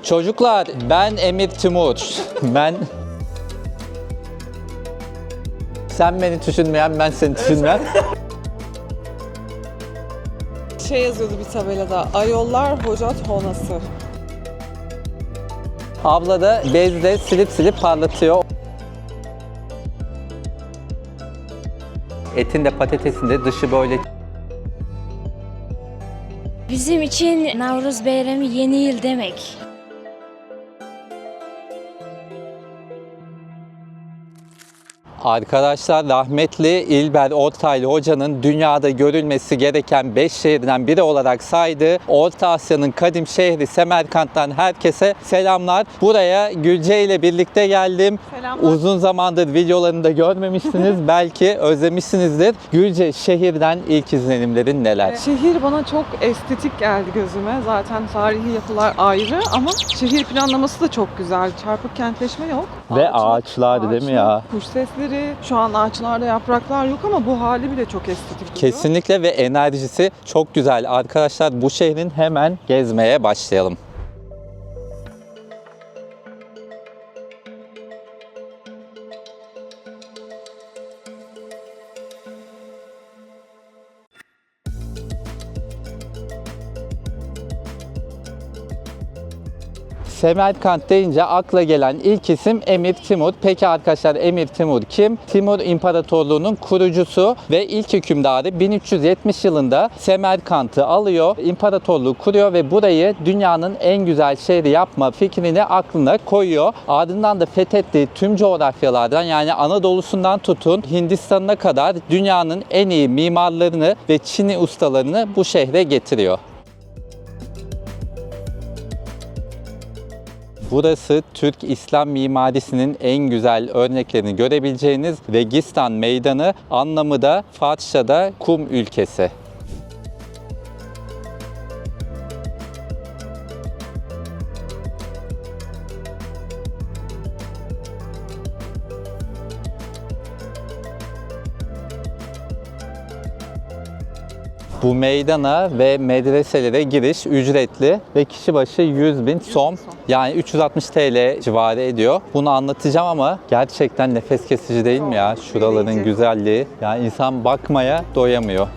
Çocuklar, ben Emir Timur. Sen beni düşünmeyen, ben seni düşünmeyen. Şey yazıyordu bir tabelada, Ayollar Hoca Tonası. Abla da bezle silip parlatıyor. Etin de patatesin de dışı böyle. Bizim için Navruz Bayramı yeni yıl demek. Arkadaşlar, rahmetli İlber Ortaylı Hoca'nın dünyada görülmesi gereken 5 şehirden biri olarak saydığı Orta Asya'nın kadim şehri Semerkant'tan herkese selamlar. Buraya Gülce ile birlikte geldim. Selamlar. Uzun zamandır videolarını da görmemişsiniz. Belki özlemişsinizdir. Gülce, şehirden ilk izlenimlerin neler? Şehir bana çok estetik geldi gözüme. Zaten tarihi yapılar ayrı ama şehir planlaması da çok güzel. Çarpık kentleşme yok. Ve ağaçlar değil mi ya? Kuş sesleri, şu an ağaçlarda yapraklar yok ama bu hali bile çok estetik duruyor. Kesinlikle ve enerjisi çok güzel. Arkadaşlar, bu şehrin hemen gezmeye başlayalım. Semerkant deyince akla gelen ilk isim Emir Timur. Peki arkadaşlar, Emir Timur kim? Timur İmparatorluğu'nun kurucusu ve ilk hükümdarı. 1370 yılında Semerkant'ı alıyor, imparatorluğu kuruyor ve burayı dünyanın en güzel şehri yapma fikrini aklına koyuyor. Ardından da fethettiği tüm coğrafyalardan, yani Anadolu'sundan tutun Hindistan'a kadar dünyanın en iyi mimarlarını ve Çini ustalarını bu şehre getiriyor. Burası Türk İslam mimarisinin en güzel örneklerini görebileceğiniz Registan Meydanı, anlamı da Farsça'da kum ülkesi. Bu meydana ve medreselere giriş ücretli ve kişi başı 100.000 som, yani 360 TL civarı ediyor. Bunu anlatacağım ama gerçekten nefes kesici değil mi ya? Şuraların güzelliği. Yani insan bakmaya doyamıyor.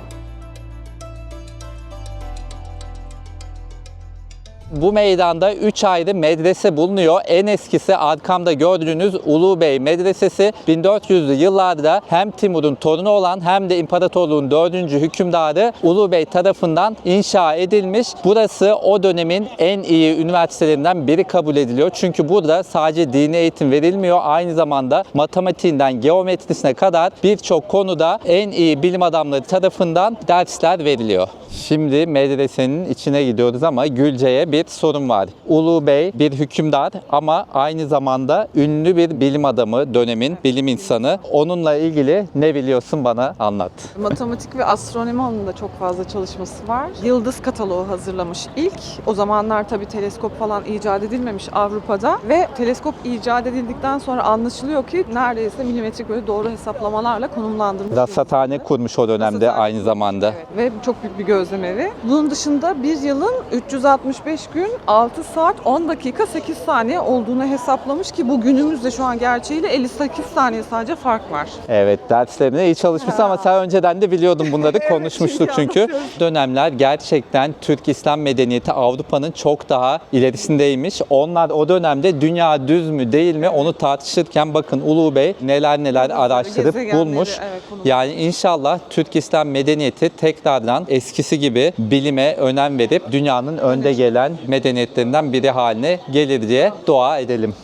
Bu meydanda 3 ayrı medrese bulunuyor. En eskisi arkamda gördüğünüz Ulubey Medresesi. 1400'lü yıllarda hem Timur'un torunu olan hem de imparatorluğun 4. hükümdarı Ulubey tarafından inşa edilmiş. Burası o dönemin en iyi üniversitelerinden biri kabul ediliyor. Çünkü burada sadece dini eğitim verilmiyor. Aynı zamanda matematiğinden geometrisine kadar birçok konuda en iyi bilim adamları tarafından dersler veriliyor. Şimdi medresenin içine gidiyoruz ama Gülce'ye bir sorun var. Ulubey bir hükümdar ama aynı zamanda ünlü bir bilim adamı, dönemin bilim insanı. Onunla ilgili ne biliyorsun, bana anlat. Matematik ve astronomi alanında çok fazla çalışması var. Yıldız kataloğu hazırlamış ilk. O zamanlar tabii teleskop falan icat edilmemiş Avrupa'da ve teleskop icat edildikten sonra anlaşılıyor ki neredeyse milimetrik böyle doğru hesaplamalarla konumlandırmış. Rasathane kurmuş o dönemde Rasathane aynı zamanda. Evet. Ve çok büyük bir gözlemevi. Bunun dışında bir yılın 365 gün 6 saat 10 dakika 8 saniye olduğunu hesaplamış ki bu günümüzde şu an gerçeğiyle 58 saniye sadece fark var. Evet, derslerine iyi çalışmışsın ama sen önceden de biliyordun bunları, Evet, konuşmuştuk çünkü. anlatıyoruz. Dönemler gerçekten Türk İslam medeniyeti Avrupa'nın çok daha ilerisindeymiş. Onlar o dönemde dünya düz mü değil mi onu tartışırken bakın Ulubey neler araştırıp Gezegenleri, bulmuş. evet, bulmuş. Yani inşallah Türk İslam medeniyeti tekrardan eskisi gibi bilime önem verip dünyanın önde gelen medeniyetlerinden biri haline gelir diye dua edelim.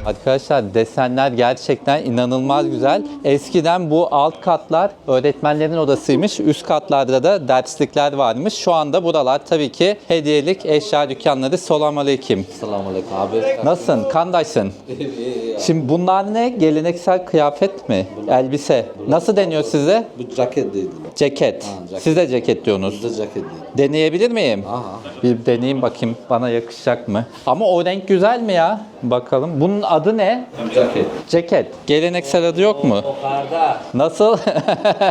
Arkadaşlar desenler gerçekten inanılmaz güzel. Eskiden bu alt katlar öğretmenlerin odasıymış. Üst katlarda da derslikler varmış. Şu anda buralar tabii ki hediyelik eşya dükkanları. Selamünaleyküm. Selamünaleyküm abi. Nasılsın? Kandaşsın. Şimdi bunlar ne? Geleneksel kıyafet mi? Elbise. Nasıl deniyor size? Bu ceket değil. Ceket. ceket. Siz de ceket diyorsunuz. Bizde ceket değil. Deneyebilir miyim? Aha. Bir deneyeyim bakayım bana yakışacak mı? Ama o renk güzel mi ya? Bakalım. Bunun adı ne? Ceket. Ceket. Geleneksel adı yok mu? Nasıl?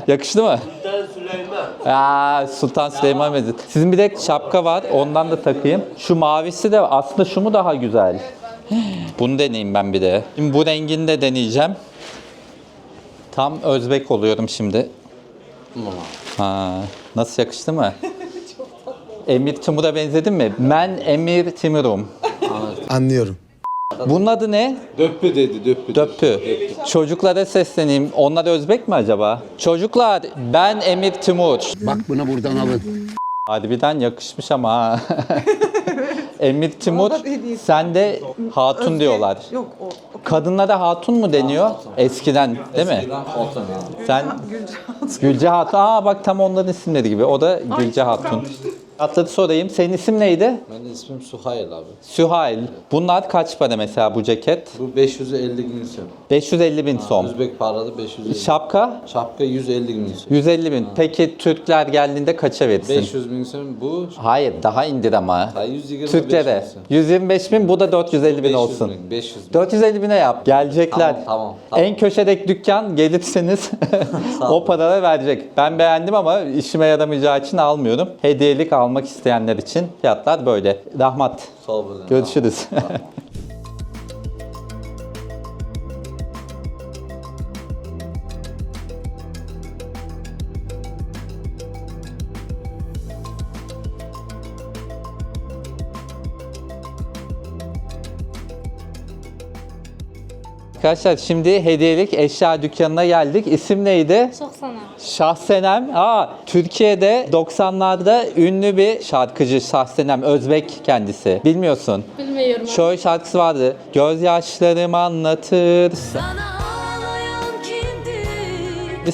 Yakıştı mı? Sultan Süleyman. Aa, Sultan Süleyman Mezit. Sizin bir de şapka var. Ondan da takayım. Şu mavisi de aslında şu mu daha güzel? Bunu deneyeyim ben bir de. Şimdi bu rengini de deneyeceğim. Tam Özbek oluyorum şimdi. Mama. Ha, nasıl yakıştı mı? Emir Timur'a benzedin mi? Ben Emir Timur'um. Anlıyorum. Bunun adı ne? Döppü dedi, döppü. Döpü. Çocuklara sesleneyim. Onlar Özbek mi acaba? Çocuklar, ben Emir Timur. Bak bunu buradan alın. Harbiden yakışmış ama ha. Emir Timur, Bana da hediye. sen de hatun Özge- diyorlar. Yok o. Kadınlara hatun mu deniyor? Eskiden değil mi? Eskiden koltan yani. Sen Gülce Hatun. Aa bak tam onların isimleri gibi. O da Gülce Hatun. Atladı sorayım. Senin isim neydi? Benim ismim Suhayl abi. Sühayl. Bunlar kaç para mesela bu ceket? Bu 550 gün som. 550 bin som. Özbek paralı 550. Şapka? Şapka 150 gün som. 150 bin. Peki Türkler geldiğinde kaça verirsin? 500 bin som bu. Hayır daha indir ama. Ha, 125 Türklere. bin som. 125 bin bu da 450 bin 500 olsun. bin, 500 bin. 450 bine yap. Gelecekler. Tamam. En köşedeki dükkan gelirseniz Sağ o ol. paraları verecek. Ben beğendim ama işime yaramayacağı için almıyorum. Hediyelik almak isteyenler için fiyatlar böyle. Rahmat. Sağ ol. Görüşürüz. Arkadaşlar şimdi hediyelik eşya dükkanına geldik. İsim neydi? Çok sana. Şahsenem. Türkiye'de 90'larda ünlü bir şarkıcı Şahsenem. Özbek kendisi. Bilmiyorsun. Bilmiyorum. Şöyle şarkısı vardı. Gözyaşlarım anlatır.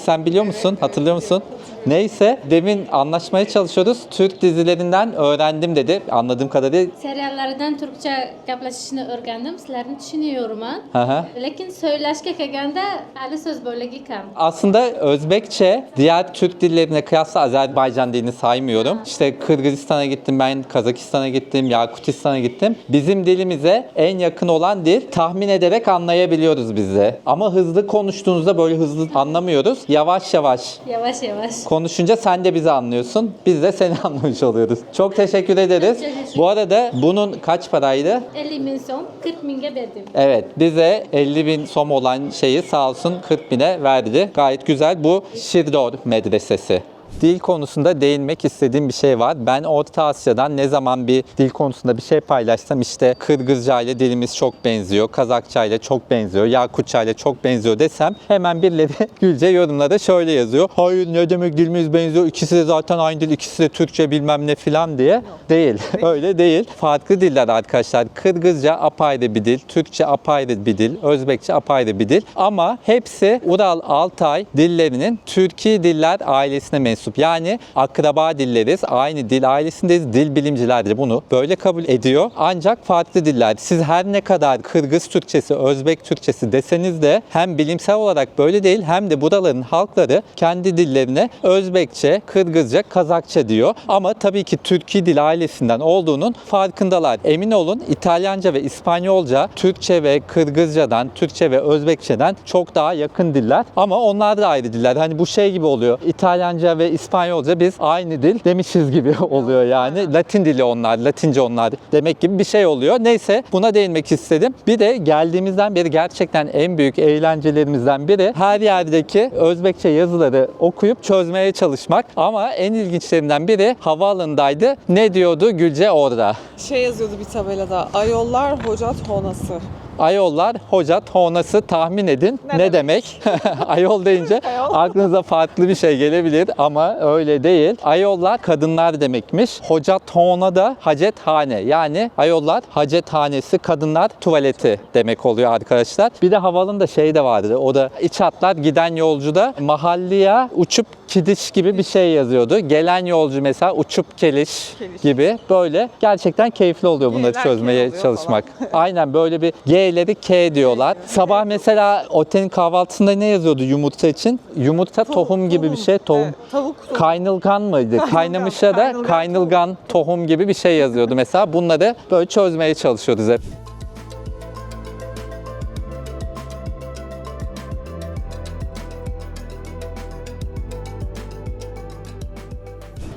Sen biliyor musun? Hatırlıyor musun? Neyse demin anlaşmaya çalışıyoruz. Türk dizilerinden öğrendim dedi. Anladığım kadarıyla. Seriallardan Türkçe gaplaşışını öğrendim. Sizlerini düşünüyorum ben. Hı hı. Lekin söylashga kelganda hali so'z bo'lagi kam. Aslında Özbekçe diğer Türk dillerine kıyasla Azerbaycan dilini saymıyorum. İşte Kırgızistan'a gittim ben, Kazakistan'a gittim, Yakutistan'a gittim. Bizim dilimize en yakın olan dil tahmin ederek anlayabiliyoruz biz de. Ama hızlı konuştuğunuzda böyle hızlı anlamıyoruz. Yavaş yavaş Yavaş yavaş. konuşunca sen de bizi anlıyorsun. Biz de seni anlamış oluyoruz. Çok teşekkür ederiz. Çok teşekkür. Bu arada bunun kaç paraydı? 50 bin so'm 40 mingga berdim. Evet bize 50 bin som olan şeyi sağ olsun 40 bine verdi. Gayet güzel. Bu Şirdor Medresesi. Dil konusunda değinmek istediğim bir şey var. Ben Orta Asya'dan ne zaman bir dil konusunda bir şey paylaşsam işte Kırgızca ile dilimiz çok benziyor, Kazakça ile çok benziyor, Yakutça ile çok benziyor desem hemen birileri Gülce yorumlarda şöyle yazıyor. Hayır ne demek dilimiz benziyor, ikisi de zaten aynı dil, ikisi de Türkçe bilmem ne filan diye. Değil, öyle değil. Farklı diller arkadaşlar. Kırgızca apayrı bir dil, Türkçe apayrı bir dil, Özbekçe apayrı bir dil. Ama hepsi Ural Altay dillerinin Türki diller ailesine mensup. Yani akraba dilleriz, aynı dil ailesindeyiz. Dil bilimciler de bunu böyle kabul ediyor. Ancak farklı diller. Siz her ne kadar Kırgız Türkçesi, Özbek Türkçesi deseniz de hem bilimsel olarak böyle değil hem de buraların halkları kendi dillerine Özbekçe, Kırgızca, Kazakça diyor. Ama tabii ki Türki dil ailesinden olduğunun farkındalar. Emin olun İtalyanca ve İspanyolca Türkçe ve Kırgızcadan, Türkçe ve Özbekçeden çok daha yakın diller. Ama onlar da ayrı diller. Hani bu şey gibi oluyor. İtalyanca ve İspanyolca biz aynı dil demişiz gibi oluyor yani. Latin dili onlar, Latince onlar demek gibi bir şey oluyor. Neyse buna değinmek istedim. Bir de geldiğimizden beri gerçekten en büyük eğlencelerimizden biri her yerdeki Özbekçe yazıları okuyup çözmeye çalışmak. Ama en ilginçlerinden biri havaalanındaydı. Ne diyordu Gülce orada? Şey yazıyordu bir tabelada. Ayollar Hocat Honası. Ayollar Hoca Tonası tahmin edin ne demek? Ayol deyince aklınıza farklı bir şey gelebilir ama öyle değil. Ayollar kadınlar demekmiş. Hoca Tona da hacethane, yani ayollar hacethanesi, kadınlar tuvaleti demek oluyor arkadaşlar. Bir de havalında şey de vardı. O da iç hatlar giden yolcuda mahalliye uçup gidiş gibi bir şey yazıyordu. Gelen yolcu mesela uçup geliş gibi, böyle gerçekten keyifli oluyor bunları G'ler çözmeye K oluyor çalışmak. Aynen, böyle bir G'leri K diyorlar. Sabah mesela otelin kahvaltısında ne yazıyordu yumurta için? Yumurta tohum gibi bir şey. Tohum. Evet, tavuk tohum. Kaynılgan mıydı? Kaynamışa da kaynılgan tohum gibi bir şey yazıyordu mesela. Bunları böyle çözmeye çalışıyoruz hep.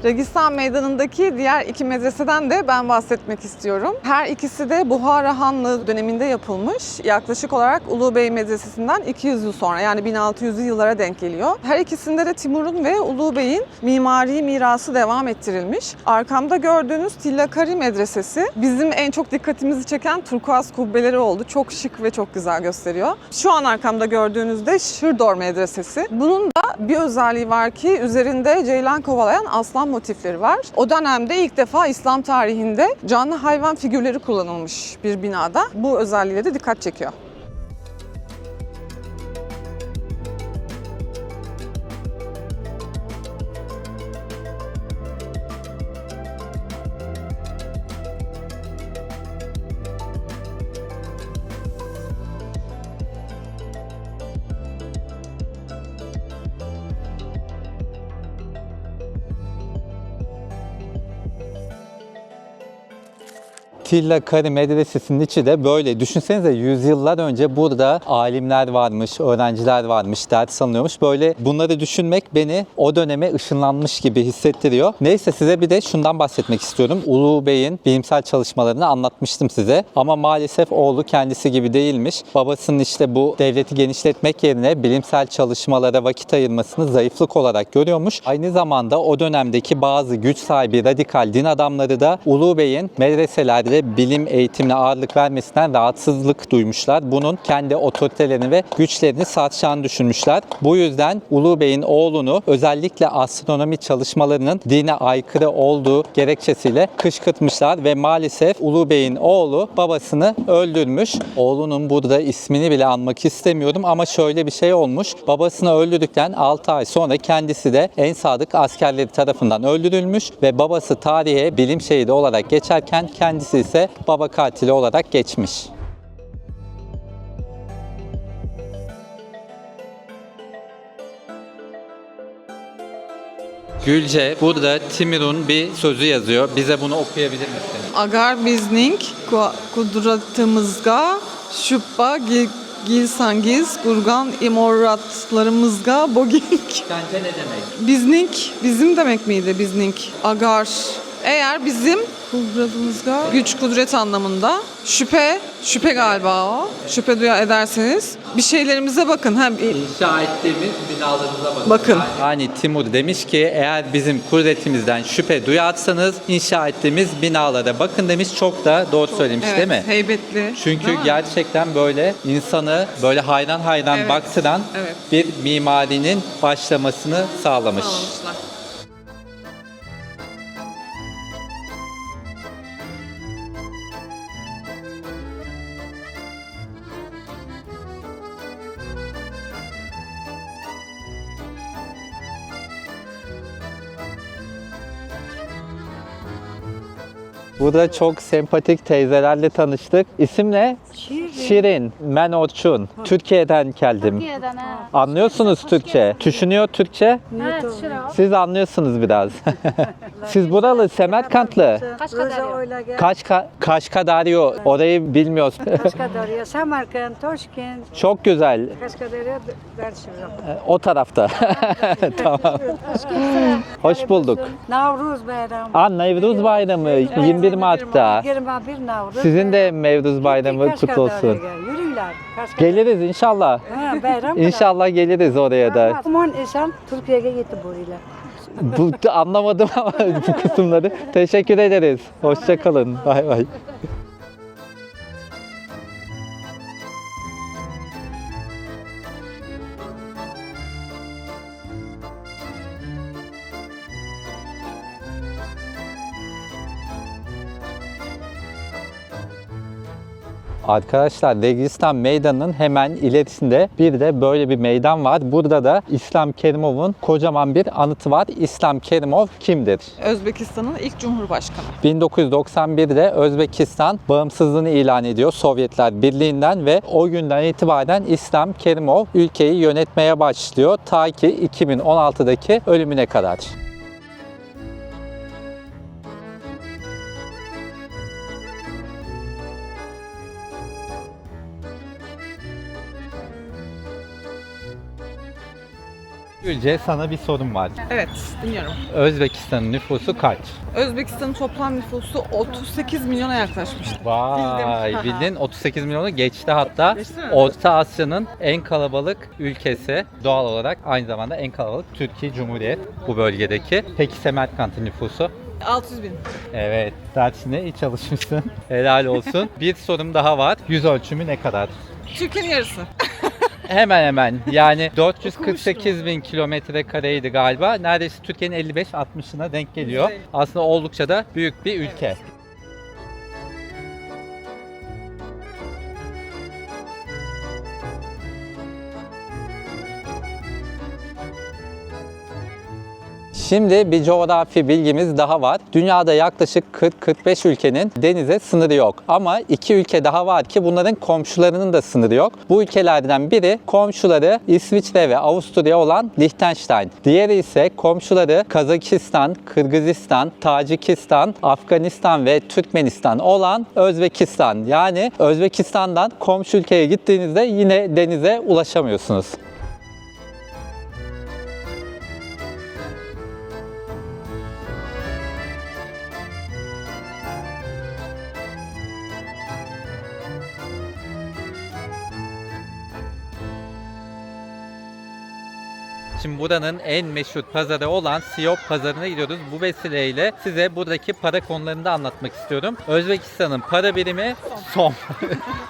Registan Meydanı'ndaki diğer iki medreseden de ben bahsetmek istiyorum. Her ikisi de Buhara Hanlığı döneminde yapılmış. Yaklaşık olarak Ulubey Medresesi'nden 200 yıl sonra, yani 1600'lü yıllara denk geliyor. Her ikisinde de Timur'un ve Ulubey'in mimari mirası devam ettirilmiş. Arkamda gördüğünüz Tillakari Medresesi bizim en çok dikkatimizi çeken turkuaz kubbeleri oldu. Çok şık ve çok güzel gösteriyor. Şu an arkamda gördüğünüzde Şırdor Medresesi. Bunun da bir özelliği var ki üzerinde ceylan kovalayan aslan motifleri var. O dönemde ilk defa İslam tarihinde canlı hayvan figürleri kullanılmış bir binada. Bu özelliğiyle de dikkat çekiyor. Tillakari Medresesi'nin içi de böyle. Düşünsenize, yüzyıllar önce burada alimler varmış, öğrenciler varmış, ders alınıyormuş. Böyle bunları düşünmek beni o döneme ışınlanmış gibi hissettiriyor. Neyse, size bir de şundan bahsetmek istiyorum. Ulu Bey'in bilimsel çalışmalarını anlatmıştım size. Ama maalesef oğlu kendisi gibi değilmiş. Babasının işte bu devleti genişletmek yerine bilimsel çalışmalara vakit ayırmasını zayıflık olarak görüyormuş. Aynı zamanda o dönemdeki bazı güç sahibi radikal din adamları da Ulu Bey'in medreselerde bilim eğitimine ağırlık vermesinden rahatsızlık duymuşlar. Bunun kendi otoritelerini ve güçlerini sarsacağını düşünmüşler. Bu yüzden Ulu Bey'in oğlunu özellikle astronomi çalışmalarının dine aykırı olduğu gerekçesiyle kışkırtmışlar ve maalesef Ulu Bey'in oğlu babasını öldürmüş. Oğlunun burada ismini bile anmak istemiyorum ama şöyle bir şey olmuş. Babasını öldürdükten 6 ay sonra kendisi de en sadık askerleri tarafından öldürülmüş ve babası tarihe bilim şehidi olarak geçerken kendisi ise baba katili olarak geçmiş. Gülce, burada Timur'un bir sözü yazıyor. Bize bunu okuyabilir misin? Agar bizning kudratımızga şüpha gilsangiz kurgan imoratlarımızga boging. Sence ne demek? Bizning, bizim demek miydi bizning? Agar, eğer bizim kudratımızga güç kudret anlamında, şüphe galiba o. Şüphe ederseniz bir şeylerimize bakın. İnşa ettiğimiz binalarımıza bakın. Bakın. Yani Timur demiş ki eğer bizim kudretimizden şüphe duyarsanız inşa ettiğimiz binalara bakın demiş. Çok da doğru söylemiş, Evet, değil mi? heybetli. Çünkü Değil mi? gerçekten böyle insanı böyle hayran Evet, baktıran evet. bir mimarinin başlamasını sağlamış. Sağlamışlar. Burada çok sempatik teyzelerle tanıştık. İsim ne? Şirin. Ben Orçun. Türkiye'den geldim. Türkiye'den ha. Anlıyorsunuz Türkçe. Düşünüyor Türkçe. Evet, şuraya. Siz anlıyorsunuz biraz. Siz buralı, Semerkantlı. Kaşkadaryo. Orayı bilmiyoruz. Kaşkadarya, Samarkand, Toşkent, Çok güzel. Kaşkadarya Dersim'de. O tarafta. Tamam. Hoş bulduk. Navruz Bayramı. Nevruz Bayramı 21 Mart'ta. 21 Navruz. Sizin de Nevruz Bayramı kutlu olsun. Yürüyorlar. Kaşkadarya. Geliriz inşallah. Ha, bayram. İnşallah geliriz oraya da. Aman insan Türkiye'ye gitti burayla. Anlamadım ama bu kısımları. Teşekkür ederiz. Hoşça kalın. Bay bay. Arkadaşlar Registan Meydanı'nın hemen ilerisinde bir de böyle bir meydan var. Burada da İslam Kerimov'un kocaman bir anıtı var. İslam Kerimov kimdir? Özbekistan'ın ilk cumhurbaşkanı. 1991'de Özbekistan bağımsızlığını ilan ediyor Sovyetler Birliği'nden ve o günden itibaren İslam Kerimov ülkeyi yönetmeye başlıyor ta ki 2016'daki ölümüne kadar. Gülce, sana bir sorum var. Evet, dinliyorum. Özbekistan'ın nüfusu kaç? Özbekistan'ın toplam nüfusu 38 milyona yaklaşmıştı. Vay, Bildim. bildin 38 milyonu geçti hatta. Geçti mi? Orta Asya'nın en kalabalık ülkesi, doğal olarak aynı zamanda en kalabalık Türkiye Cumhuriyet bu bölgedeki. Peki Semerkant'ın nüfusu? 600 bin. Evet, dersine iyi çalışmışsın. Helal olsun. Bir sorum daha var. Yüz ölçümü ne kadar? Türkiye'nin yarısı. Hemen hemen yani 448 bin kilometre kareydi galiba. Neredeyse Türkiye'nin 55-60'ına denk geliyor. Güzel. Aslında oldukça da büyük bir ülke. Şimdi bir coğrafi bilgimiz daha var. Dünyada yaklaşık 40-45 ülkenin denize sınırı yok. Ama 2 ülke daha var ki bunların komşularının da sınırı yok. Bu ülkelerden biri komşuları İsviçre ve Avusturya olan Liechtenstein. Diğeri ise komşuları Kazakistan, Kırgızistan, Tacikistan, Afganistan ve Türkmenistan olan Özbekistan. Yani Özbekistan'dan komşu ülkeye gittiğinizde yine denize ulaşamıyorsunuz. Şimdi buranın en meşhur pazarı olan Siyop pazarına gidiyoruz. Bu vesileyle size buradaki para konularını da anlatmak istiyorum. Özbekistan'ın para birimi som.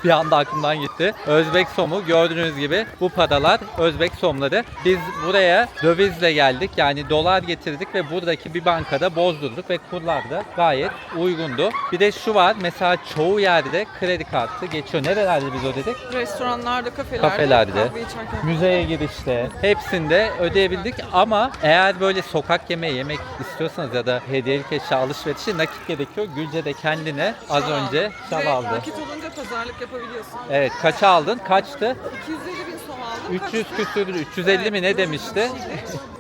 Bir anda aklımdan gitti. Özbek somu, gördüğünüz gibi bu paralar Özbek somları. Biz buraya dövizle geldik, yani dolar getirdik ve buradaki bir bankada bozdurduk ve kurlar da gayet uygundu. Bir de şu var, mesela çoğu yerde kredi kartı geçiyor. Nerelerde biz ödedik? Restoranlarda, kafelerde, Kafelerde, kahve içerken. müzeye girişte hepsinde ödeyebildik ama eğer böyle sokak yemeği yemek istiyorsanız ya da hediyelik eşya alışverişi nakit gerekiyor. Gülce de kendine az önce şal Ve aldı. nakit olunca pazarlık yapabiliyorsun. Evet, kaça aldın? Kaçtı? 250 bin som aldım. 300 küsür, 350 mi ne demişti?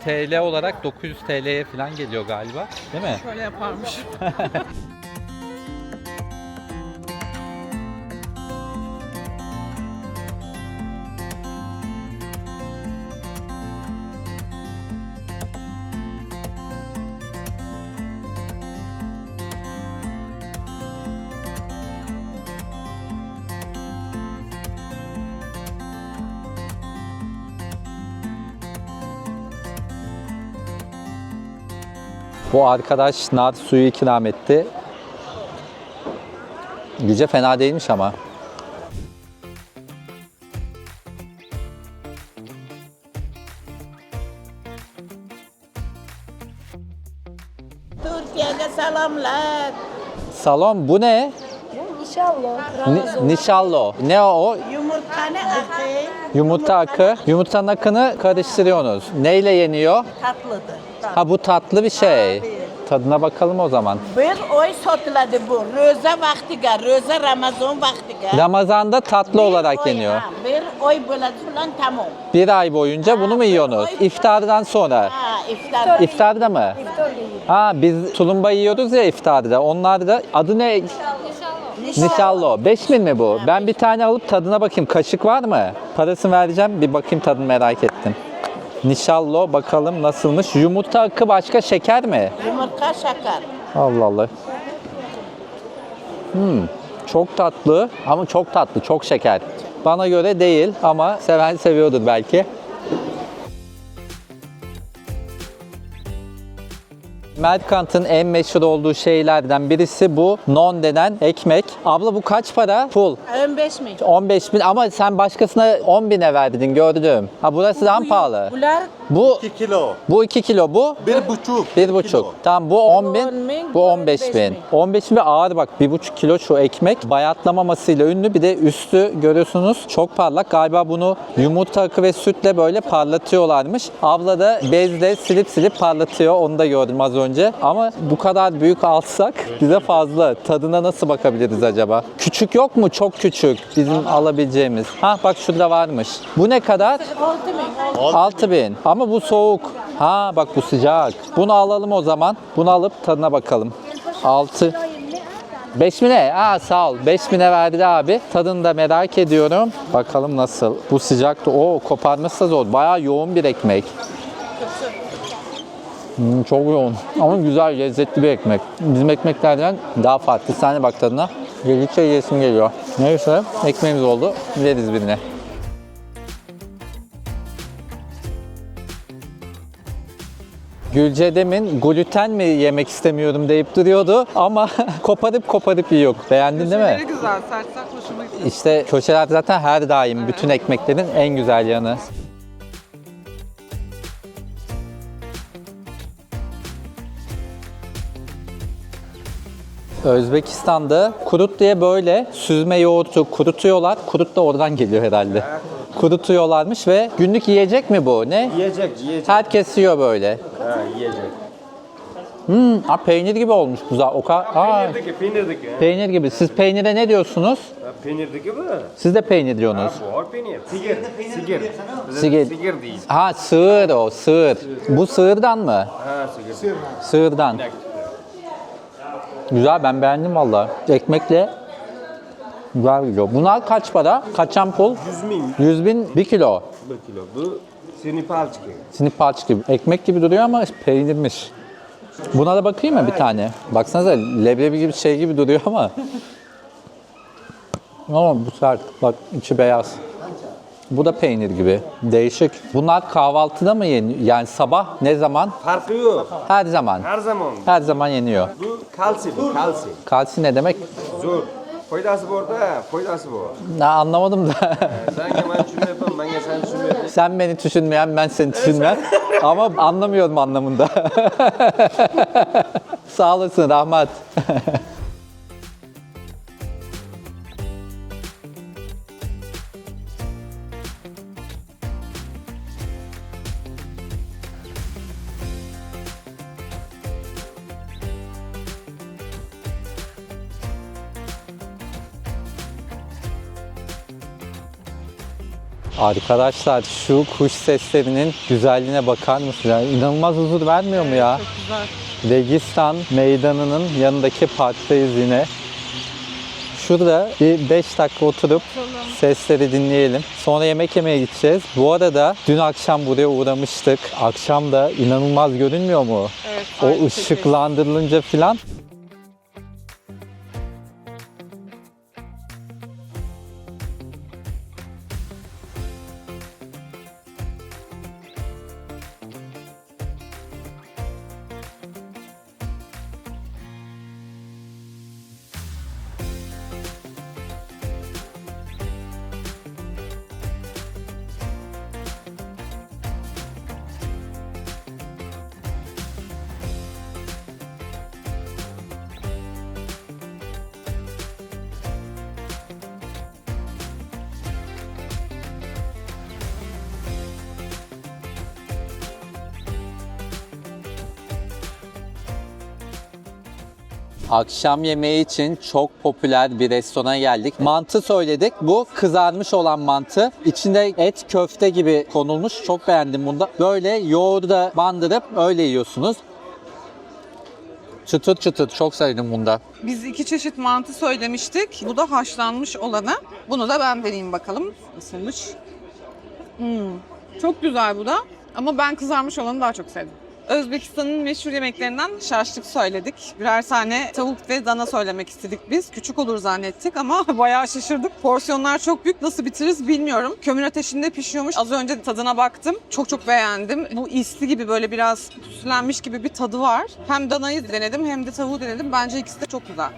TL olarak 900 TL'ye falan geliyor galiba. Değil mi? Şöyle yaparmış. Bu arkadaş nar suyu ikram etti. Gülce fena değilmiş ama. Türkiye'ye selamlar. Salon bu ne? Nişallo. Ne o? Yumurtanın akı Yumurta akı. Yumurtanın akını karıştırıyorsunuz. Neyle yeniyor? tatlıdır. Ha, bu tatlı bir şey. Tadına bakalım o zaman. Bir oy satıldı bu. Röze vaktiga, röze Ramazan vaktiga. Ramazan'da tatlı olarak yeniyor. Bir oy böyle falan tamam. Bir ay boyunca bunu mu yiyorsunuz? İftardan sonra. Ha, iftar. İftarda mı? Ha, biz tulumba yiyoruz ya iftarda. Onlar da adı ne? Nişallo. 5000 mi bu? Ben bir tane alıp tadına bakayım. Kaşık var mı? Parasını vereceğim. Bir bakayım, tadını merak ettim. Nişallo, bakalım nasılmış. Yumurta akı başka, şeker mi? Yumurta şeker. Allah Allah. Çok tatlı ama çok tatlı, çok şeker. Bana göre değil ama seven seviyordur belki. Semerkant'ın en meşhur olduğu şeylerden birisi bu non denen ekmek. Abla bu kaç para? Pul. 15 mi? 15 bin ama sen başkasına 10 bine verdin, gördüm. Ha, burası daha mı pahalı? Bunlar Bu 2 kilo. bu 2 kilo, bu 1,5. 1,5. Tamam, bu 10 bin, bu 15 bin. 15 bin ve ağır bak, 1,5 kilo şu ekmek. Bayatlamamasıyla ünlü, bir de üstü görüyorsunuz çok parlak. Galiba bunu yumurta akı ve sütle böyle parlatıyorlarmış. Abla da bezle silip parlatıyor, onu da gördüm az önce. Ama bu kadar büyük alsak bize fazla. Tadına nasıl bakabiliriz acaba? Küçük yok mu? Çok küçük bizim alabileceğimiz. Ha bak şurada varmış. Bu ne kadar? 6 bin. Ama bu soğuk. Ha bak bu sıcak. Bunu alalım o zaman. Bunu alıp tadına bakalım. 6. 5 mi ne? Aa sağ ol. 5 bine verdi abi. Tadını da merak ediyorum. Bakalım nasıl. Bu sıcaktı. Oo, koparması da zor. Bayağı yoğun bir ekmek. Çok yoğun. Ama güzel, lezzetli bir ekmek. Bizim ekmeklerden daha farklı. Sen de bak tadına. Geldikçe yiyesim geliyor. Neyse ekmeğimiz oldu. Veririz birine. Gülce demin gluten mi yemek istemiyorum deyip duruyordu ama koparıp yiyor. Beğendin değil mi? Köşeleri güzel, sertler hoşuma gitti. İşte köşeler zaten her daim bütün ekmeklerin en güzel yanı. Özbekistan'da kurut diye böyle süzme yoğurtu kurutuyorlar. Kurut da oradan geliyor herhalde. Kurutuyorlarmış ve günlük yiyecek mi bu? Ne? Yiyecek. Herkes yiyor böyle. Ha, yiyecek. Peynir gibi olmuş bu zaten. Peynirdeki. Peynir gibi. Siz peynire ne diyorsunuz? Peynirdeki mi? Siz de peynir diyorsunuz. Var peynir. Sigir. Sigir. Sigir değil. Ha sığır o, sığır. Bu sığırdan mı? Ha, sigir. Sığırdan. Güzel, ben beğendim valla. Ekmekle güzel gidiyor. Bunlar kaç para? Kaç ampul? 100 bin. 100 bin 1 kilo. 1 kilo. Bu sinipalçık. Sinip parça gibi. Ekmek gibi duruyor ama peynirmiş. Buna da bakayım mı bir tane? Baksanıza leblebi gibi şey gibi duruyor ama. Ama bu sert. Bak içi beyaz. Bu da peynir gibi. Değişik. Bunlar kahvaltıda mı yeniyor? Yani sabah ne zaman? Farkı yok. Her zaman. Her zaman. Her zaman yeniyor. Bu kalsi. Kalsi ne demek? Zor. Faydası var da, faydası var. Anlamadım da. Sen hemen düşünmüyorsun, ben de sen düşünmüyorum. Sen beni düşünmeyen, ben seni düşünmem. Ama anlamıyorum anlamında. Sağ olasın Rahmat. Arkadaşlar şu kuş seslerinin güzelliğine bakar mısınız? Yani inanılmaz huzur vermiyor mu ya? Çok güzel. Registan Meydanı'nın yanındaki parktayız yine. Şurada bir 5 dakika oturup sesleri dinleyelim. Sonra yemek yemeye gideceğiz. Bu arada dün akşam buraya uğramıştık. Akşam da inanılmaz görünmüyor mu? Evet. O ışıklandırılınca filan. Akşam yemeği için çok popüler bir restorana geldik. Mantı söyledik. Bu kızarmış olan mantı. İçinde et, köfte gibi konulmuş. Çok beğendim bunda. Böyle yoğurda bandırıp öyle yiyorsunuz. Çıtır çıtır. Çok sevdim bunda. Biz 2 çeşit mantı söylemiştik. Bu da haşlanmış olanı. Bunu da ben deneyeyim bakalım. Nasılmış? Çok güzel bu da. Ama ben kızarmış olanı daha çok sevdim. Özbekistan'ın meşhur yemeklerinden şaşlık söyledik. Birer tane tavuk ve dana söylemek istedik biz. Küçük olur zannettik ama bayağı şaşırdık. Porsiyonlar çok büyük. Nasıl bitiririz bilmiyorum. Kömür ateşinde pişiyormuş. Az önce tadına baktım. Çok beğendim. Bu isli gibi böyle biraz süslenmiş gibi bir tadı var. Hem danayı denedim hem de tavuğu denedim. Bence ikisi de çok güzel.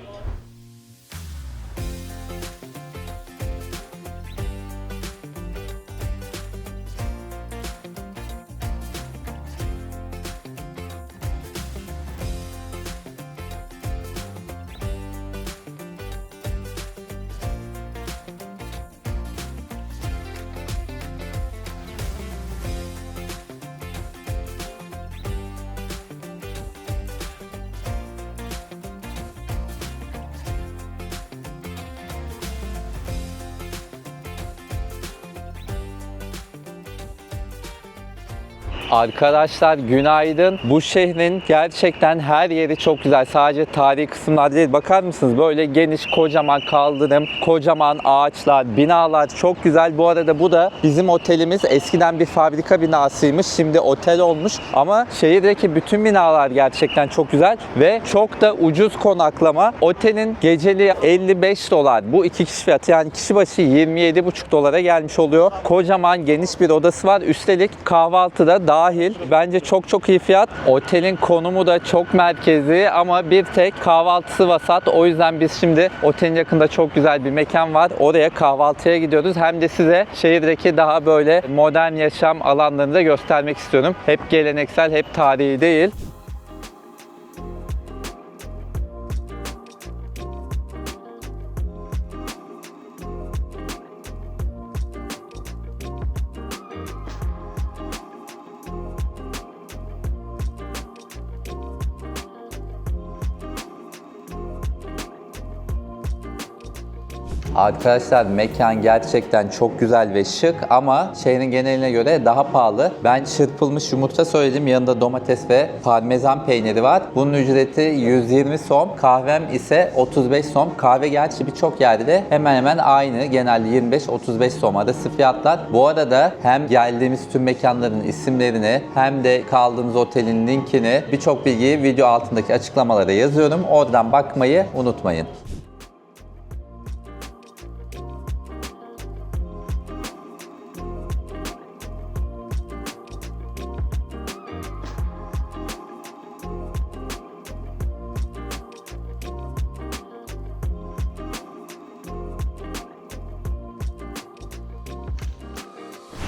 Arkadaşlar günaydın. Bu şehrin gerçekten her yeri çok güzel. Sadece tarihi kısımlar değil. Bakar mısınız? Böyle geniş, kocaman kaldırım, kocaman ağaçlar, binalar çok güzel. Bu arada bu da bizim otelimiz. Eskiden bir fabrika binasıymış. Şimdi otel olmuş. Ama şehirdeki bütün binalar gerçekten çok güzel ve çok da ucuz konaklama. Otelin geceliği $55. Bu 2 kişi fiyatı, yani kişi başı $27,5 gelmiş oluyor. Kocaman geniş bir odası var. Üstelik kahvaltı da dahil. Bence çok iyi fiyat. Otelin konumu da çok merkezi ama bir tek kahvaltısı vasat. O yüzden biz şimdi otelin yakında çok güzel bir mekan var. Oraya kahvaltıya gidiyoruz. Hem de size şehirdeki daha böyle modern yaşam alanlarını da göstermek istiyorum. Hep geleneksel, hep tarihi değil. Arkadaşlar mekan gerçekten çok güzel ve şık ama şehrin geneline göre daha pahalı. Ben çırpılmış yumurta söyledim. Yanında domates ve parmesan peyniri var. Bunun ücreti 120 som. Kahvem ise 35 som. Kahve gerçi birçok yerde hemen hemen aynı. Genelde 25-35 som arası fiyatlar. Bu arada hem geldiğimiz tüm mekanların isimlerini hem de kaldığımız otelin linkini, birçok bilgiyi video altındaki açıklamalara yazıyorum. Oradan bakmayı unutmayın.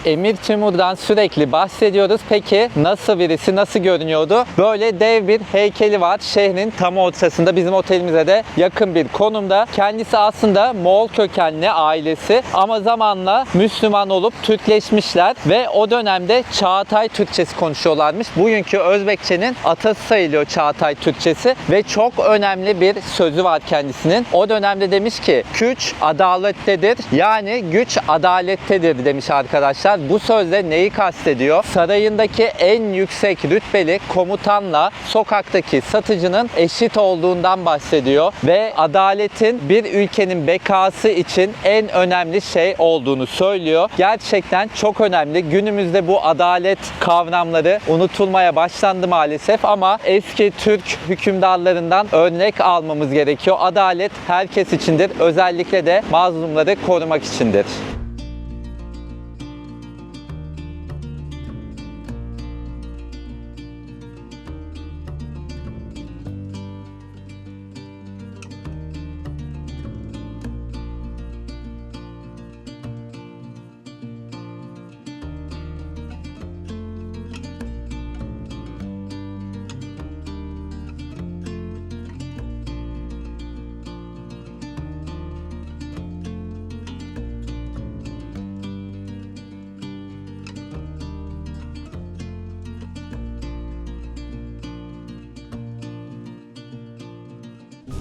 Emir Timur'dan sürekli bahsediyoruz. Peki nasıl birisi, nasıl görünüyordu? Böyle dev bir heykeli var. Şehrin tam ortasında, bizim otelimize de yakın bir konumda. Kendisi aslında Moğol kökenli ailesi ama zamanla Müslüman olup Türkleşmişler ve o dönemde Çağatay Türkçesi konuşuyorlarmış. Bugünkü Özbekçenin atası sayılıyor Çağatay Türkçesi ve çok önemli bir sözü var kendisinin. O dönemde demiş ki, güç adalettedir. Yani güç adalettedir demiş arkadaşlar. Bu sözle neyi kastediyor? Sarayındaki en yüksek rütbeli komutanla sokaktaki satıcının eşit olduğundan bahsediyor ve adaletin bir ülkenin bekası için en önemli şey olduğunu söylüyor. Gerçekten çok önemli. Günümüzde bu adalet kavramları unutulmaya başlandı maalesef ama eski Türk hükümdarlarından örnek almamız gerekiyor. Adalet herkes içindir. Özellikle de mazlumları korumak içindir.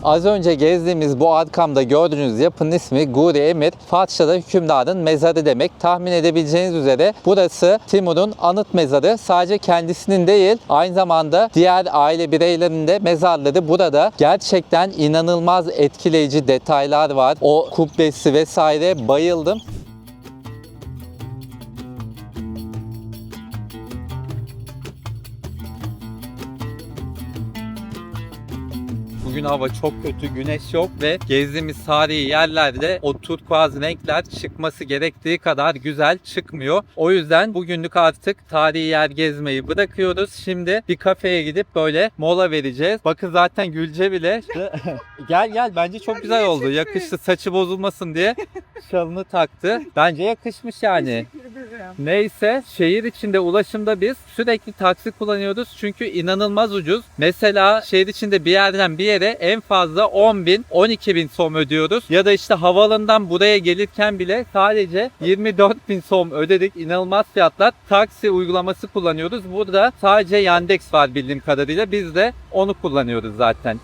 Az önce gezdiğimiz bu arkamda gördüğünüz yapının ismi Guri Emir. Farsça'da hükümdarın mezarı demek. Tahmin edebileceğiniz üzere burası Timur'un anıt mezarı. Sadece kendisinin değil, aynı zamanda diğer aile bireylerinin de mezarları burada. Gerçekten inanılmaz etkileyici detaylar var. O kubbesi vesaire, bayıldım. Bugün hava çok kötü, güneş yok ve gezdiğimiz tarihi yerlerde o turkuaz renkler çıkması gerektiği kadar güzel çıkmıyor. O yüzden bugünlük artık tarihi yer gezmeyi bırakıyoruz. Şimdi bir kafeye gidip böyle mola vereceğiz. Bakın zaten Gülce bile gel bence çok güzel oldu. Yakıştı, saçı bozulmasın diye şalını taktı. Bence yakışmış yani. Neyse, şehir içinde ulaşımda biz sürekli taksi kullanıyoruz çünkü inanılmaz ucuz. Mesela şehir içinde bir yerden bir yere en fazla 10.000, 12.000 som ödüyoruz. Ya da işte havaalanından buraya gelirken bile sadece 24.000 som ödedik. İnanılmaz fiyatlar. Taksi uygulaması kullanıyoruz. Burada sadece Yandex var bildiğim kadarıyla. Biz de onu kullanıyoruz zaten.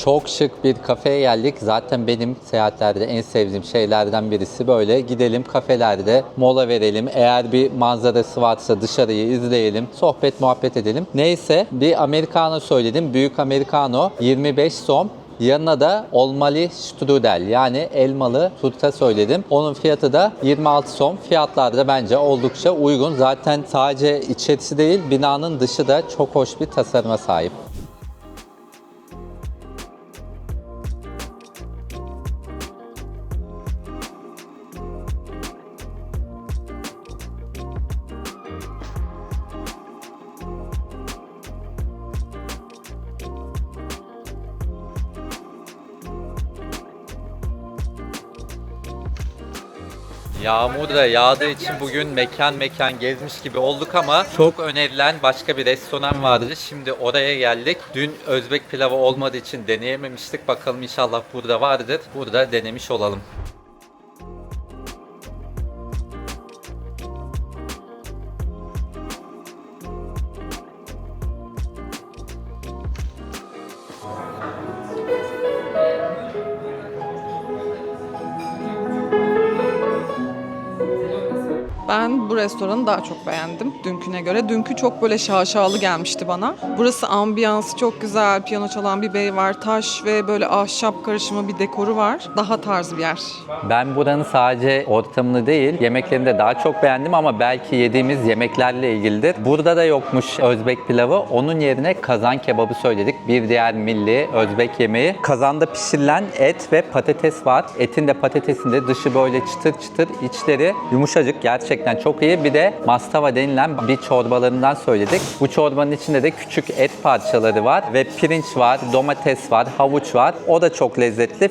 Çok şık bir kafeye geldik. Zaten benim seyahatlerde en sevdiğim şeylerden birisi böyle. Gidelim kafelerde mola verelim. Eğer bir manzarası varsa dışarıyı izleyelim. Sohbet muhabbet edelim. Neyse bir americano söyledim. Büyük americano 25 som. Yanına da olmalı strudel yani elmalı turta söyledim. Onun fiyatı da 26 som. Fiyatlar da bence oldukça uygun. Zaten sadece içerisi değil binanın dışı da çok hoş bir tasarıma sahip. Yağmur da yağdığı için bugün mekan gezmiş gibi olduk ama çok önerilen başka bir restoran vardı. Şimdi oraya geldik. Dün Özbek pilavı olmadığı için deneyememiştik. Bakalım inşallah burada vardır. Burada denemiş olalım. Ben bu restoranı daha çok beğendim dünküne göre. Dünkü çok böyle şaşalı gelmişti bana. Burası ambiyansı çok güzel. Piyano çalan bir bey var. Taş ve böyle ahşap karışımı bir dekoru var. Daha tarz bir yer. Ben buranın sadece ortamını değil, yemeklerini de daha çok beğendim ama belki yediğimiz yemeklerle ilgilidir. Burada da yokmuş Özbek pilavı. Onun yerine kazan kebabı söyledik. Bir diğer milli Özbek yemeği. Kazanda pişirilen et ve patates var. Etin de patatesin de dışı böyle çıtır çıtır, içleri yumuşacık. Gerçekten çok iyi. Bir de mastava denilen bir çorbalarından söyledik. Bu çorbanın içinde de küçük et parçaları var ve pirinç var, domates var, havuç var. O da çok lezzetli.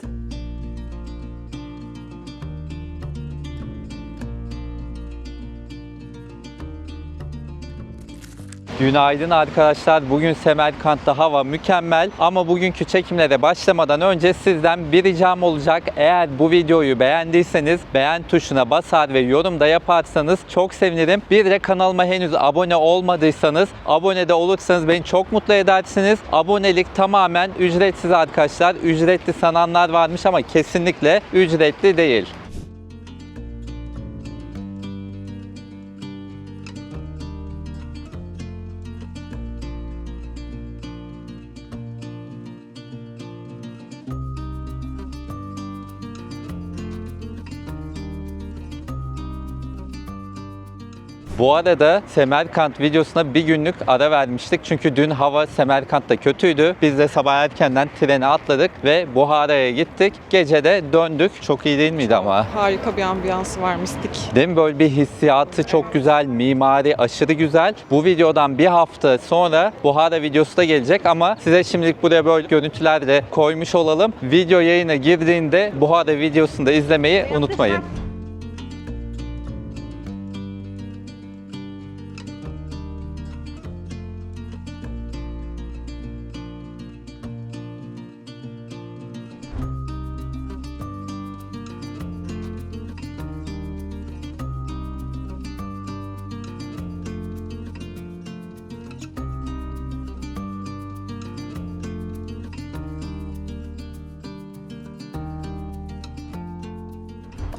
Günaydın arkadaşlar. Bugün Semerkant'ta hava mükemmel ama bugünkü çekimlere başlamadan önce sizden bir ricam olacak. Eğer bu videoyu beğendiyseniz beğen tuşuna basar ve yorum da yaparsanız çok sevinirim. Bir de kanalıma henüz abone olmadıysanız abone de olursanız beni çok mutlu edersiniz. Abonelik tamamen ücretsiz arkadaşlar. Ücretli sananlar varmış ama kesinlikle ücretli değil. Bu arada Semerkant videosuna bir günlük ara vermiştik. Çünkü dün hava Semerkant'ta kötüydü. Biz de sabah erkenden trene atladık ve Buhara'ya gittik. Gece de döndük. Çok iyi değil miydi ama? Harika bir ambiyansı var, mistik. Değil mi? Böyle bir hissiyatı çok güzel, mimari aşırı güzel. Bu videodan bir hafta sonra Buhara videosu da gelecek ama size şimdilik buraya böyle görüntüler de koymuş olalım. Video yayına girdiğinde Buhara videosunu da izlemeyi unutmayın.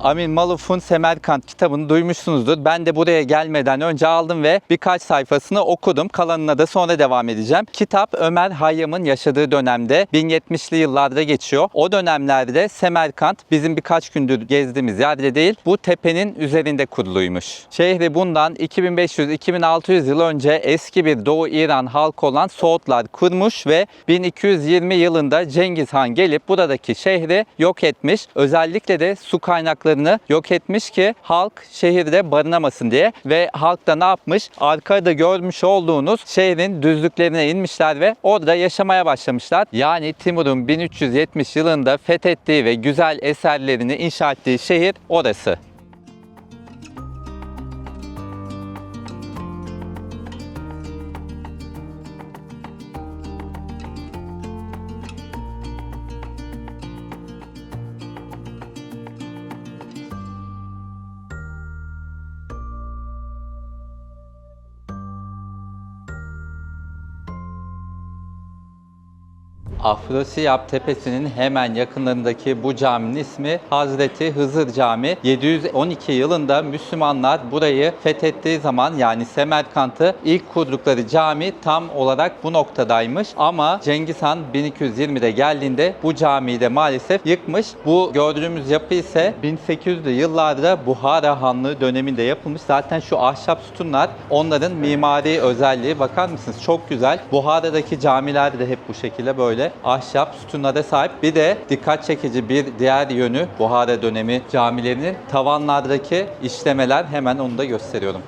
Amin Maluf'un Semerkant kitabını duymuşsunuzdur. Ben de buraya gelmeden önce aldım ve birkaç sayfasını okudum. Kalanına da sonra devam edeceğim. Kitap Ömer Hayyam'ın yaşadığı dönemde 1070'li yıllarda geçiyor. O dönemlerde Semerkant bizim birkaç gündür gezdiğimiz yerde değil, bu tepenin üzerinde kuruluymuş. Şehri bundan 2500-2600 yıl önce eski bir Doğu İran halkı olan Soğutlar kurmuş ve 1220 yılında Cengiz Han gelip buradaki şehri yok etmiş. Özellikle de su kaynaklarını yok etmiş ki halk şehirde barınamasın diye ve halk da ne yapmış? Arkada görmüş olduğunuz şehrin düzlüklerine inmişler ve orada yaşamaya başlamışlar. Yani Timur'un 1370 yılında fethettiği ve güzel eserlerini inşa ettiği şehir orası. Afrosiyab Tepesi'nin hemen yakınlarındaki bu caminin ismi Hazreti Hızır Camii. 712 yılında Müslümanlar burayı fethettiği zaman, yani Semerkant'ı ilk kurdukları cami tam olarak bu noktadaymış. Ama Cengiz Han 1220'de geldiğinde bu camiyi de maalesef yıkmış. Bu gördüğümüz yapı ise 1800'lü yıllarda Buhara Hanlığı döneminde yapılmış. Zaten şu ahşap sütunlar onların mimari özelliği. Bakar mısınız? Çok güzel. Buhara'daki camiler de hep bu şekilde böyle ahşap sütunlara sahip. Bir de dikkat çekici bir diğer yönü Buhara dönemi camilerinin tavanlardaki işlemeler. Hemen onu da gösteriyorum.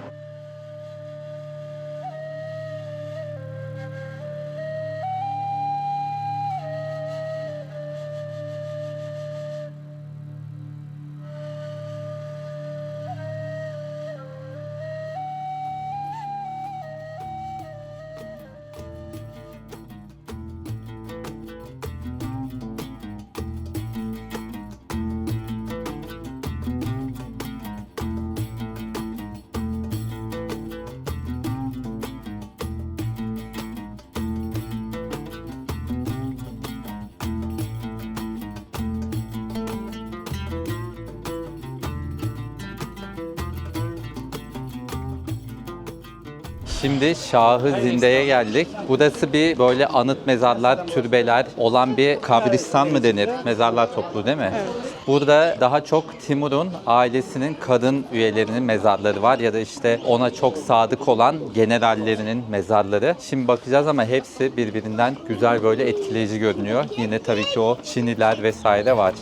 Şimdi Şahı Zinde'ye geldik. Burası bir böyle anıt mezarlar, türbeler olan bir kabristan mı denir? Mezarlar topluluğu değil mi? Evet. Burada daha çok Timur'un ailesinin kadın üyelerinin mezarları var ya da işte ona çok sadık olan generallerinin mezarları. Şimdi bakacağız ama hepsi birbirinden güzel, böyle etkileyici görünüyor. Yine tabii ki o çiniler vesaire var.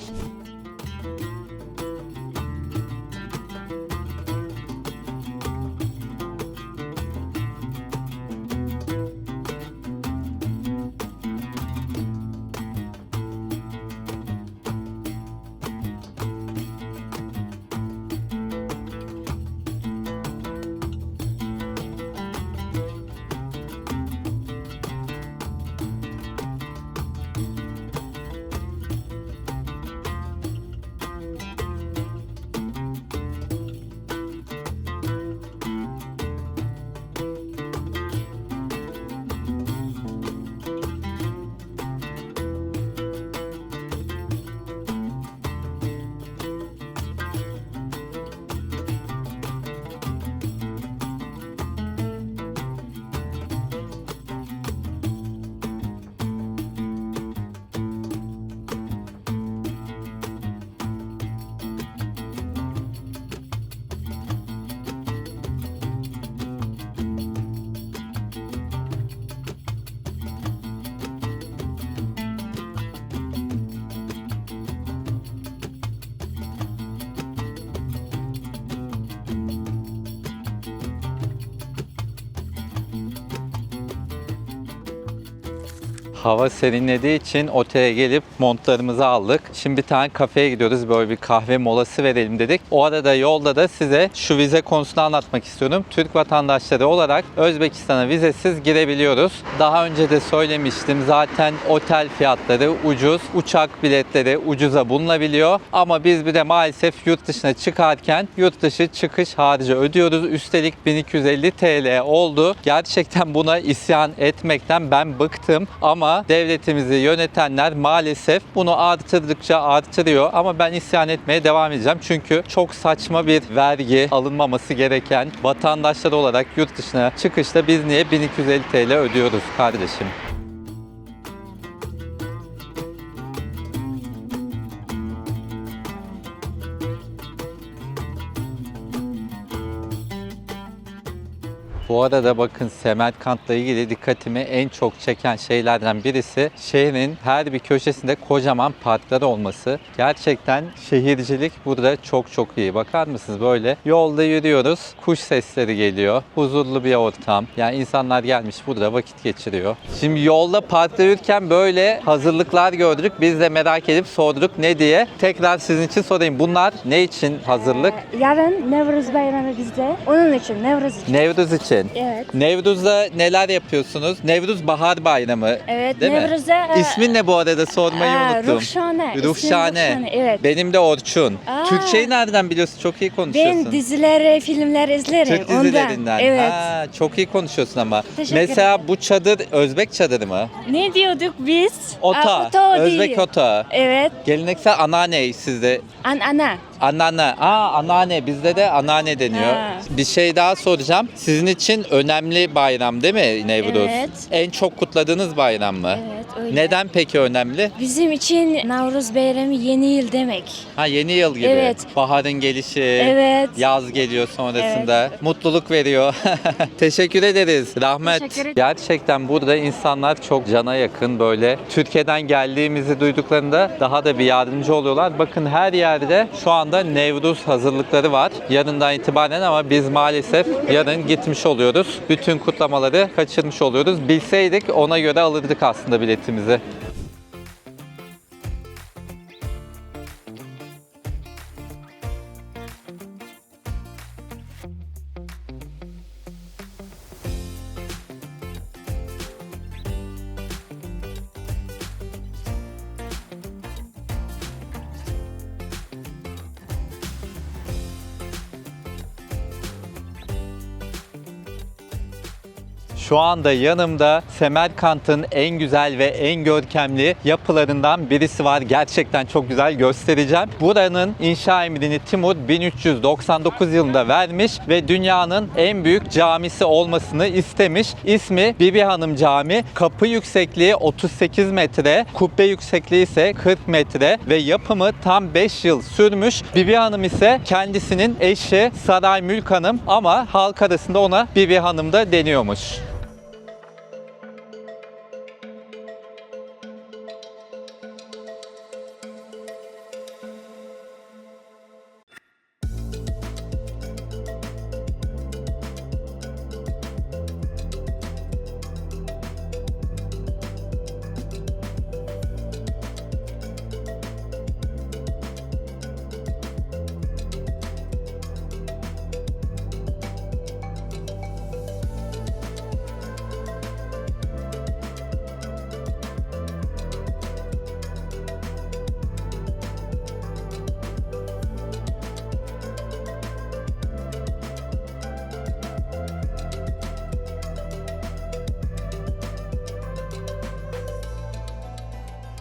Hava serinlediği için otele gelip montlarımızı aldık. Şimdi bir tane kafeye gidiyoruz. Böyle bir kahve molası verelim dedik. O arada yolda da size şu vize konusunu anlatmak istiyorum. Türk vatandaşları olarak Özbekistan'a vizesiz girebiliyoruz. Daha önce de söylemiştim. Zaten otel fiyatları ucuz. Uçak biletleri ucuza bulunabiliyor. Ama biz bir de maalesef yurt dışına çıkarken yurt dışı çıkış harcı ödüyoruz. Üstelik 1250 TL oldu. Gerçekten buna isyan etmekten ben bıktım. Ama devletimizi yönetenler maalesef bunu artırdıkça artırıyor. Ama ben isyan etmeye devam edeceğim. Çünkü çok saçma bir vergi alınmaması gereken vatandaşlar olarak yurt dışına çıkışta biz niye 1250 TL ödüyoruz kardeşim? Bu arada bakın, Semerkant'la ilgili dikkatimi en çok çeken şeylerden birisi şehrin her bir köşesinde kocaman parklar olması. Gerçekten şehircilik burada çok çok iyi. Bakar mısınız, böyle yolda yürüyoruz, kuş sesleri geliyor, huzurlu bir ortam. Yani insanlar gelmiş burada vakit geçiriyor. Şimdi yolda parkta yürürken böyle hazırlıklar gördük. Biz de merak edip sorduk ne diye. Tekrar sizin için sorayım. Bunlar ne için hazırlık? Yarın Nevruz Bayramı bizde. Onun için, Nevruz için. Nevruz için. için. Evet. Nevruz'da neler yapıyorsunuz? Nevruz Bahar Bayramı. Evet, Değil mi? Nevruz'da, İsmin ne bu arada, sormayı unuttum. Ruhşane. İsmim Ruhşane. Evet. Benim de Orçun. Aa. Türkçeyi nereden biliyorsun? Çok iyi konuşuyorsun. Ben dizileri, filmler izlerim. Türk dizilerinden. Ondan. Evet. Ha, çok iyi konuşuyorsun ama. Teşekkür Mesela ederim. bu çadır Özbek çadırı mı? Ne diyorduk biz? Ota. Ota Özbek değil. ota. Evet. Geleneksel anneanne sizde. Ana. Anneanne. Anneanne. Bizde de anneanne deniyor. Ha. Bir şey daha soracağım. Sizin için önemli bayram değil mi Nevruz? Evet. En çok kutladığınız bayram mı? Evet, öyle. Neden peki önemli? Bizim için Navruz Bayramı yeni yıl demek. Ha, yeni yıl gibi. Evet. Baharın gelişi. Evet. Yaz geliyor sonrasında. Mutluluk veriyor. Teşekkür ederiz. Rahmet. Teşekkür ederim. Gerçekten burada insanlar çok cana yakın, böyle Türkiye'den geldiğimizi duyduklarında daha da bir yardımcı oluyorlar. Bakın her yerde şu anda Nevruz hazırlıkları var. Yarından itibaren ama biz maalesef yarın gitmiş oluyoruz. Bütün kutlamaları kaçırmış oluyoruz. Bilseydik ona göre alırdık aslında biletimizi. Şu anda yanımda Semerkant'ın en güzel ve en görkemli yapılarından birisi var. Gerçekten çok güzel, göstereceğim. Buranın inşa emrini Timur 1399 yılında vermiş ve dünyanın en büyük camisi olmasını istemiş. İsmi Bibi Hanım Camii. Kapı yüksekliği 38 metre, kubbe yüksekliği ise 40 metre ve yapımı tam 5 yıl sürmüş. Bibi Hanım ise kendisinin eşi Saray Mülk Hanım ama halk arasında ona Bibi Hanım da deniyormuş.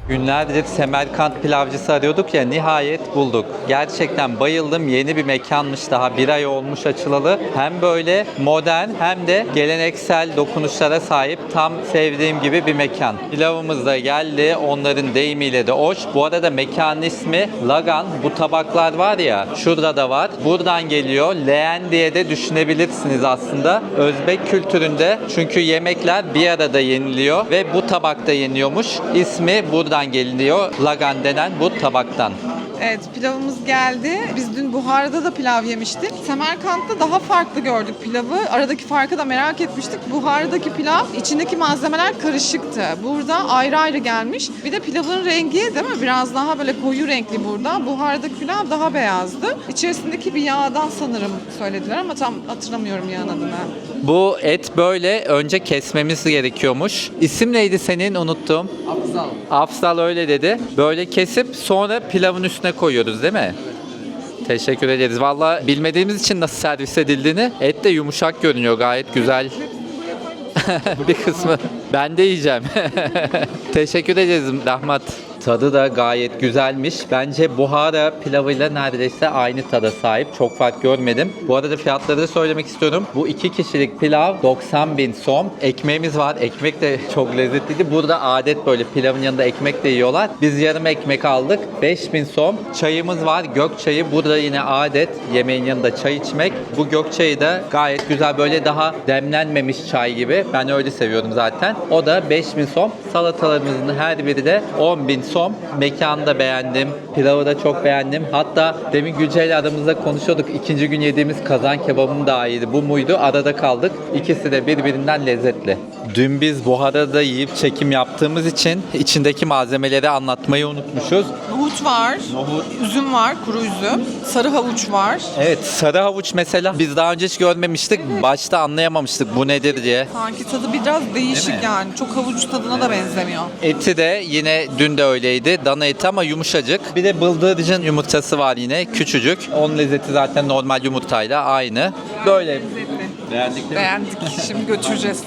Günlerdir Semerkant pilavcısı arıyorduk ya, nihayet bulduk. Gerçekten bayıldım. Yeni bir mekanmış, daha bir ay olmuş açılalı. Hem böyle modern hem de geleneksel dokunuşlara sahip, tam sevdiğim gibi bir mekan. Pilavımız da geldi. Onların deyimiyle de hoş. Bu arada mekanın ismi Lagan. Bu tabaklar var ya, şurada da var. Buradan geliyor. Leğen diye de düşünebilirsiniz aslında. Özbek kültüründe çünkü yemekler bir arada yeniliyor ve bu tabakta yeniyormuş. İsmi buradan geliniyor. Lagan denen bu tabaktan. Evet, pilavımız geldi. Biz dün Buhara'da da pilav yemiştik. Semerkant'ta daha farklı gördük pilavı. Aradaki farkı da merak etmiştik. Buhara'daki pilav, içindeki malzemeler karışıktı. Burada ayrı ayrı gelmiş. Bir de pilavın rengi değil mi? Biraz daha böyle koyu renkli burada. Buhara'daki pilav daha beyazdı. İçerisindeki bir yağdan sanırım söylediler ama tam hatırlamıyorum yağın adını. Bu et böyle önce kesmemiz gerekiyormuş. İsim neydi senin? Unuttum. Afzal. Afzal öyle dedi. Böyle kesip sonra pilavın üstüne koyuyoruz değil mi? Teşekkür ederiz. Valla bilmediğimiz için nasıl servis edildiğini. Et de yumuşak görünüyor, gayet güzel. Bir kısmı. Ben de yiyeceğim. Teşekkür ederiz Rahmat. Tadı da gayet güzelmiş. Bence Buhara pilavıyla neredeyse aynı tada sahip. Çok fark görmedim. Bu arada fiyatları da söylemek istiyorum. Bu 2 kişilik pilav 90.000 som. Ekmeğimiz var. Ekmek de çok lezzetliydi. Burada adet böyle pilavın yanında ekmek de yiyorlar. Biz yarım ekmek aldık. 5.000 som. Çayımız var. Gök çayı. Burada yine adet yemeğin yanında çay içmek. Bu gök çayı da gayet güzel. Böyle daha demlenmemiş çay gibi. Ben öyle seviyorum zaten. O da 5.000 som. Salatalarımızın her biri de 10.000 som. Som. Mekanı da beğendim. Pilavı da çok beğendim. Hatta demin Gülce ile aramızda konuşuyorduk. İkinci gün yediğimiz kazan kebabım daha iyiydi. Bu muydu? Arada kaldık. İkisi de birbirinden lezzetli. Dün biz buharada yiyip çekim yaptığımız için içindeki malzemeleri anlatmayı unutmuşuz. Nohut var, üzüm var, kuru üzüm, sarı havuç var. Evet, sarı havuç mesela biz daha önce hiç görmemiştik. Başta anlayamamıştık bu nedir diye. Sanki tadı biraz Değil mi? değişik yani. Çok havuç tadına da benzemiyor. Eti de yine dün de öyleydi. Dana eti ama yumuşacık. Bir de bıldırcın yumurtası var yine küçücük. Onun lezzeti zaten normal yumurtayla aynı. Böyle. Beğendik değil mi? Beğendik. Şimdi götüreceğiz.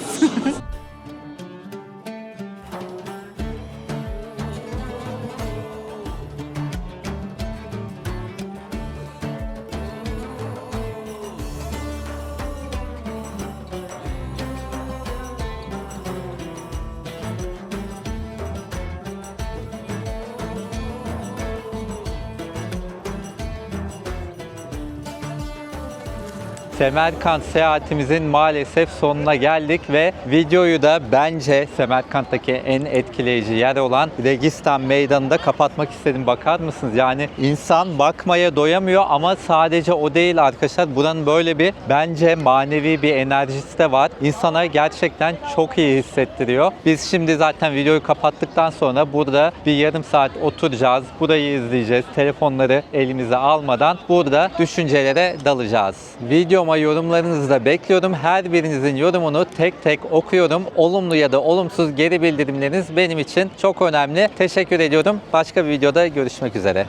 Semerkant seyahatimizin maalesef sonuna geldik ve videoyu da bence Semerkant'taki en etkileyici yer olan Registan Meydanı'nda kapatmak istedim. Bakar mısınız? Yani insan bakmaya doyamıyor ama sadece o değil arkadaşlar. Buranın böyle bir bence manevi bir enerjisi de var. İnsana gerçekten çok iyi hissettiriyor. Biz şimdi zaten videoyu kapattıktan sonra burada bir yarım saat oturacağız. Burayı izleyeceğiz. Telefonları elimize almadan burada düşüncelere dalacağız. Videoma yorumlarınızı da bekliyorum. Her birinizin yorumunu tek tek okuyorum. Olumlu ya da olumsuz geri bildirimleriniz benim için çok önemli. Teşekkür ediyorum. Başka bir videoda görüşmek üzere.